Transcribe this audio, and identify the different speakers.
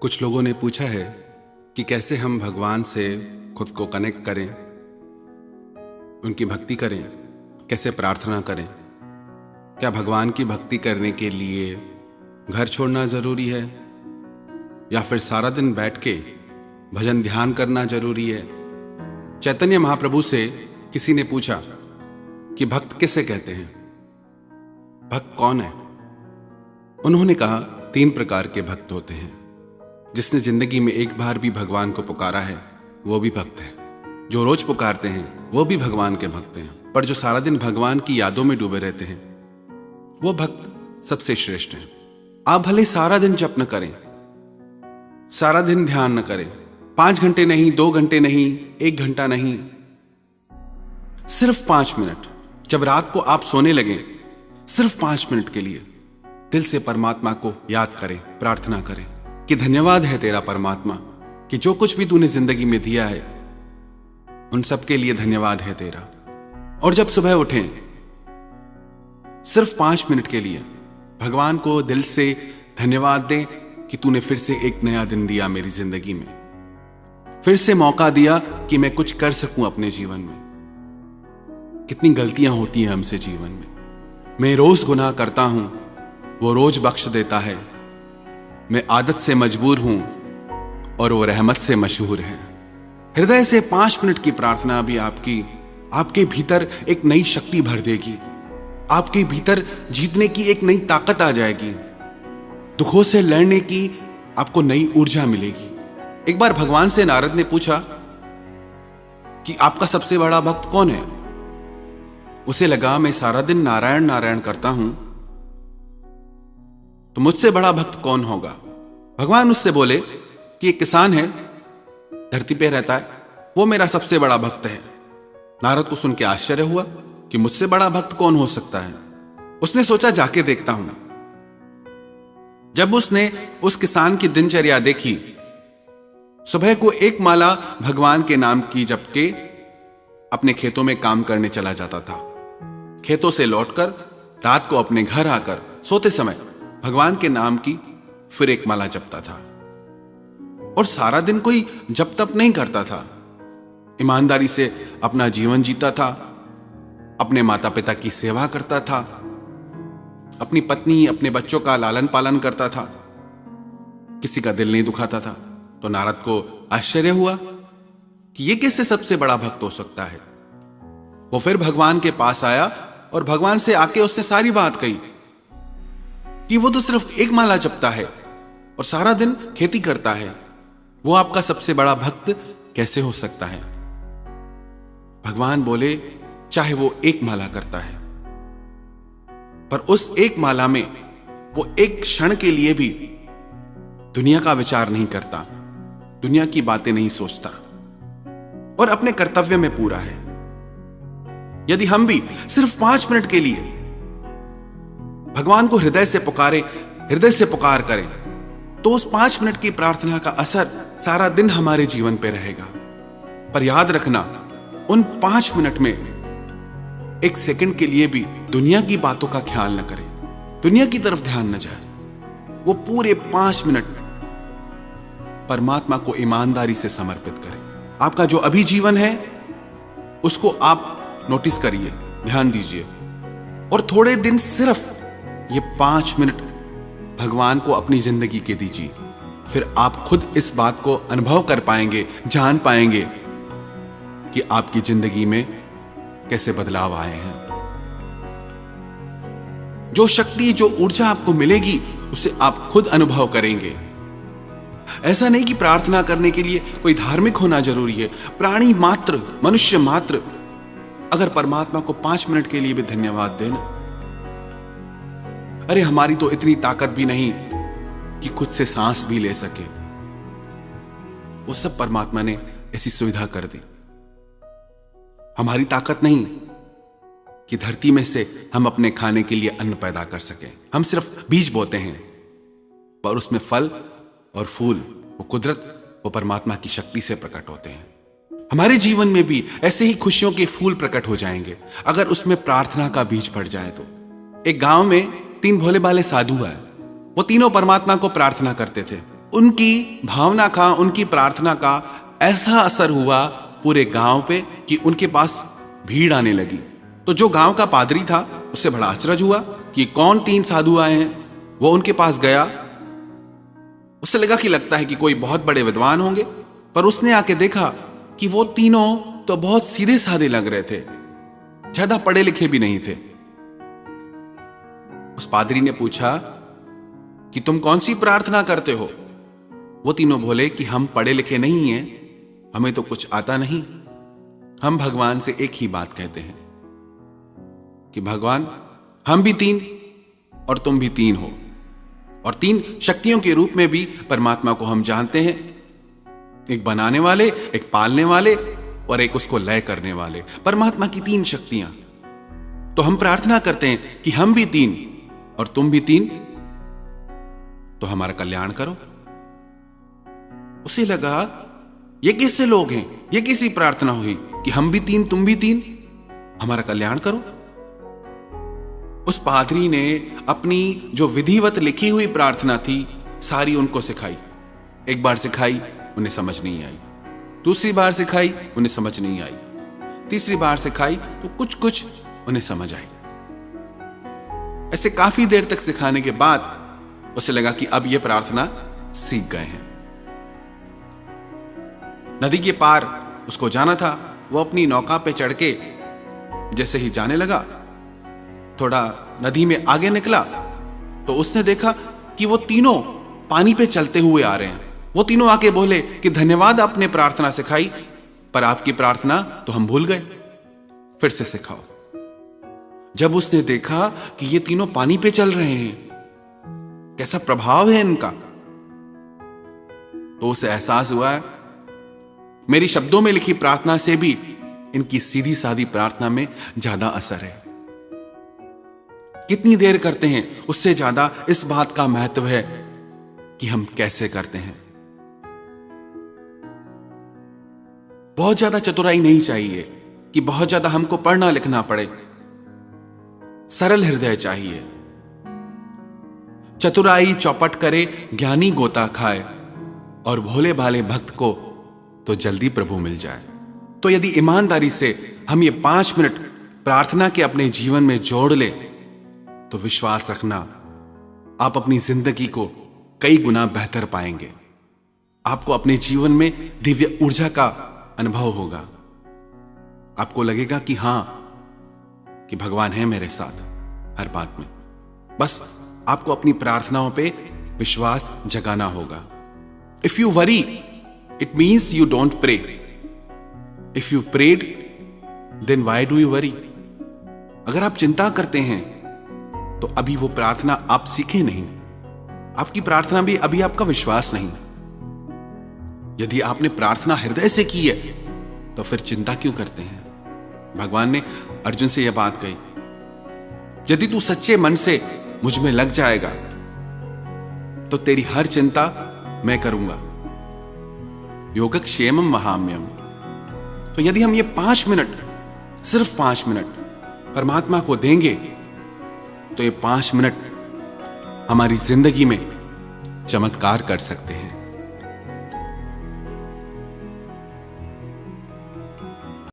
Speaker 1: कुछ लोगों ने पूछा है कि कैसे हम भगवान से खुद को कनेक्ट करें, उनकी भक्ति करें, कैसे प्रार्थना करें। क्या भगवान की भक्ति करने के लिए घर छोड़ना ज़रूरी है या फिर सारा दिन बैठ के भजन ध्यान करना ज़रूरी है। चैतन्य महाप्रभु से किसी ने पूछा कि भक्त किसे कहते हैं, भक्त कौन है। उन्होंने कहा 3 प्रकार के भक्त होते हैं। जिसने जिंदगी में एक बार भी भगवान को पुकारा है वो भी भक्त है, जो रोज पुकारते हैं वो भी भगवान के भक्त हैं, पर जो सारा दिन भगवान की यादों में डूबे रहते हैं वो भक्त सबसे श्रेष्ठ हैं। आप भले सारा दिन जप न करें, सारा दिन ध्यान न करें, 5 घंटे नहीं, 2 घंटे नहीं, 1 घंटा नहीं, सिर्फ 5 मिनट जब रात को आप सोने लगें, सिर्फ 5 मिनट के लिए दिल से परमात्मा को याद करें, प्रार्थना करें कि धन्यवाद है तेरा परमात्मा कि जो कुछ भी तूने जिंदगी में दिया है उन सब के लिए धन्यवाद है तेरा। और जब सुबह उठें, सिर्फ 5 मिनट के लिए भगवान को दिल से धन्यवाद दें कि तूने फिर से एक नया दिन दिया मेरी जिंदगी में, फिर से मौका दिया कि मैं कुछ कर सकूं अपने जीवन में। कितनी गलतियां होती हैं हमसे जीवन में, मैं रोज गुनाह करता हूं, वो रोज बख्श देता है। मैं आदत से मजबूर हूं और वो रहमत से मशहूर है। हृदय से 5 मिनट की प्रार्थना भी आपके भीतर एक नई शक्ति भर देगी, आपके भीतर जीतने की एक नई ताकत आ जाएगी, दुखों से लड़ने की आपको नई ऊर्जा मिलेगी। एक बार भगवान से नारद ने पूछा कि आपका सबसे बड़ा भक्त कौन है। उसे लगा मैं सारा दिन नारायण नारायण करता हूं तो मुझसे बड़ा भक्त कौन होगा। भगवान उससे बोले कि एक किसान है, धरती पे रहता है, वो मेरा सबसे बड़ा भक्त है। नारद को सुन के आश्चर्य हुआ कि मुझसे बड़ा भक्त कौन हो सकता है। उसने सोचा जाके देखता हूं। जब उसने उस किसान की दिनचर्या देखी, सुबह को 1 माला भगवान के नाम की जप के अपने खेतों में काम करने चला जाता था। खेतों से लौटकर रात को अपने घर आकर सोते समय भगवान के नाम की फिर 1 माला जपता था। और सारा दिन कोई जप तप नहीं करता था, ईमानदारी से अपना जीवन जीता था, अपने माता पिता की सेवा करता था, अपनी पत्नी अपने बच्चों का लालन पालन करता था, किसी का दिल नहीं दुखाता था। तो नारद को आश्चर्य हुआ कि ये कैसे सबसे बड़ा भक्त हो सकता है। वो फिर भगवान के पास आया और भगवान से आके उसने सारी बात कही कि वो तो सिर्फ 1 माला जपता है और सारा दिन खेती करता है, वो आपका सबसे बड़ा भक्त कैसे हो सकता है। भगवान बोले चाहे वो 1 माला करता है, पर उस 1 माला में वो एक क्षण के लिए भी दुनिया का विचार नहीं करता, दुनिया की बातें नहीं सोचता और अपने कर्तव्य में पूरा है। यदि हम भी सिर्फ 5 मिनट के लिए भगवान को हृदय से पुकार करें तो उस 5 मिनट की प्रार्थना का असर सारा दिन हमारे जीवन पे रहेगा। पर याद रखना, उन 5 मिनट में 1 सेकंड के लिए भी दुनिया की बातों का ख्याल न करें, दुनिया की तरफ ध्यान न जाए। वो पूरे 5 मिनट परमात्मा को ईमानदारी से समर्पित करें। आपका जो अभी जीवन है उसको आप नोटिस करिए, ध्यान दीजिए और थोड़े दिन सिर्फ ये 5 मिनट भगवान को अपनी जिंदगी के दीजिए। फिर आप खुद इस बात को अनुभव कर पाएंगे, जान पाएंगे कि आपकी जिंदगी में कैसे बदलाव आए हैं। जो शक्ति, जो ऊर्जा आपको मिलेगी उसे आप खुद अनुभव करेंगे। ऐसा नहीं कि प्रार्थना करने के लिए कोई धार्मिक होना जरूरी है। प्राणी मात्र, मनुष्य मात्र अगर परमात्मा को 5 मिनट के लिए भी धन्यवाद देना, अरे हमारी तो इतनी ताकत भी नहीं कि खुद से सांस भी ले सके, वो सब परमात्मा ने ऐसी सुविधा कर दी। हमारी ताकत नहीं कि धरती में से हम अपने खाने के लिए अन्न पैदा कर सके। हम सिर्फ बीज बोते हैं, पर उसमें फल और फूल वो कुदरत, वो परमात्मा की शक्ति से प्रकट होते हैं। हमारे जीवन में भी ऐसे ही खुशियों के फूल प्रकट हो जाएंगे अगर उसमें प्रार्थना का बीज पड़ जाए तो। एक गांव में 3 भोले भाले साधु आए, वो तीनों परमात्मा को प्रार्थना करते थे। उनकी भावना का, उनकी प्रार्थना का ऐसा असर हुआ पूरे गांव पे कि उनके पास भीड़ आने लगी। तो जो गांव का पादरी था उससे बड़ा आश्चर्य हुआ कि कौन 3 साधु आए हैं। वो उनके पास गया, उससे लगा कि लगता है कि कोई बहुत बड़े विद्वान होंगे, पर उसने आके देखा कि वो तीनों तो बहुत सीधे साधे लग रहे थे, ज्यादा पढ़े लिखे भी नहीं थे। उस पादरी ने पूछा कि तुम कौन सी प्रार्थना करते हो? वो तीनों बोले कि हम पढ़े लिखे नहीं हैं, हमें तो कुछ आता नहीं। हम भगवान से एक ही बात कहते हैं कि भगवान, हम भी 3 और तुम भी 3 हो, और 3 शक्तियों के रूप में भी परमात्मा को हम जानते हैं, एक बनाने वाले, एक पालने वाले और एक उसको लय करने वाले। परमात्मा की 3 शक्तियां। तो हम प्रार्थना करते हैं कि हम भी 3 और तुम भी 3, तो हमारा कल्याण करो। उसे लगा ये कैसे लोग हैं, ये कैसी प्रार्थना हुई कि हम भी 3 तुम भी 3, हमारा कल्याण करो। उस पादरी ने अपनी जो विधिवत लिखी हुई प्रार्थना थी सारी उनको सिखाई। एक बार सिखाई, उन्हें समझ नहीं आई। दूसरी बार सिखाई, उन्हें समझ नहीं आई। तीसरी बार सिखाई तो कुछ कुछ उन्हें समझ आई। ऐसे काफी देर तक सिखाने के बाद उसे लगा कि अब ये प्रार्थना सीख गए हैं। नदी के पार उसको जाना था। वो अपनी नौका पे चढ़ के जैसे ही जाने लगा, थोड़ा नदी में आगे निकला तो उसने देखा कि वो तीनों पानी पे चलते हुए आ रहे हैं। वो तीनों आके बोले कि धन्यवाद, आपने प्रार्थना सिखाई, पर आपकी प्रार्थना तो हम भूल गए, फिर से सिखाओ। जब उसने देखा कि ये तीनों पानी पे चल रहे हैं, कैसा प्रभाव है इनका, तो उसे एहसास हुआ मेरी शब्दों में लिखी प्रार्थना से भी इनकी सीधी सादी प्रार्थना में ज्यादा असर है। कितनी देर करते हैं उससे ज्यादा इस बात का महत्व है कि हम कैसे करते हैं। बहुत ज्यादा चतुराई नहीं चाहिए कि बहुत ज्यादा हमको पढ़ना लिखना पड़े। सरल हृदय चाहिए। चतुराई चौपट करे, ज्ञानी गोता खाए, और भोले भाले भक्त को तो जल्दी प्रभु मिल जाए। तो यदि ईमानदारी से हम ये 5 मिनट प्रार्थना के अपने जीवन में जोड़ ले, तो विश्वास रखना आप अपनी जिंदगी को कई गुना बेहतर पाएंगे। आपको अपने जीवन में दिव्य ऊर्जा का अनुभव होगा। आपको लगेगा कि हां, कि भगवान है मेरे साथ हर बात में। बस आपको अपनी प्रार्थनाओं पे विश्वास जगाना होगा। If you worry, it means you don't pray. If you prayed, then why do you worry? अगर आप चिंता करते हैं तो अभी वो प्रार्थना आप सीखे नहीं। आपकी प्रार्थना भी अभी आपका विश्वास नहीं। यदि आपने प्रार्थना हृदय से की है तो फिर चिंता क्यों करते हैं? भगवान ने अर्जुन से यह बात कही, यदि तू सच्चे मन से मुझ में लग जाएगा तो तेरी हर चिंता मैं करूंगा। योगक्षेमम वहाम्यम। तो यदि हम ये 5 मिनट, सिर्फ 5 मिनट परमात्मा को देंगे, तो ये 5 मिनट हमारी जिंदगी में चमत्कार कर सकते हैं।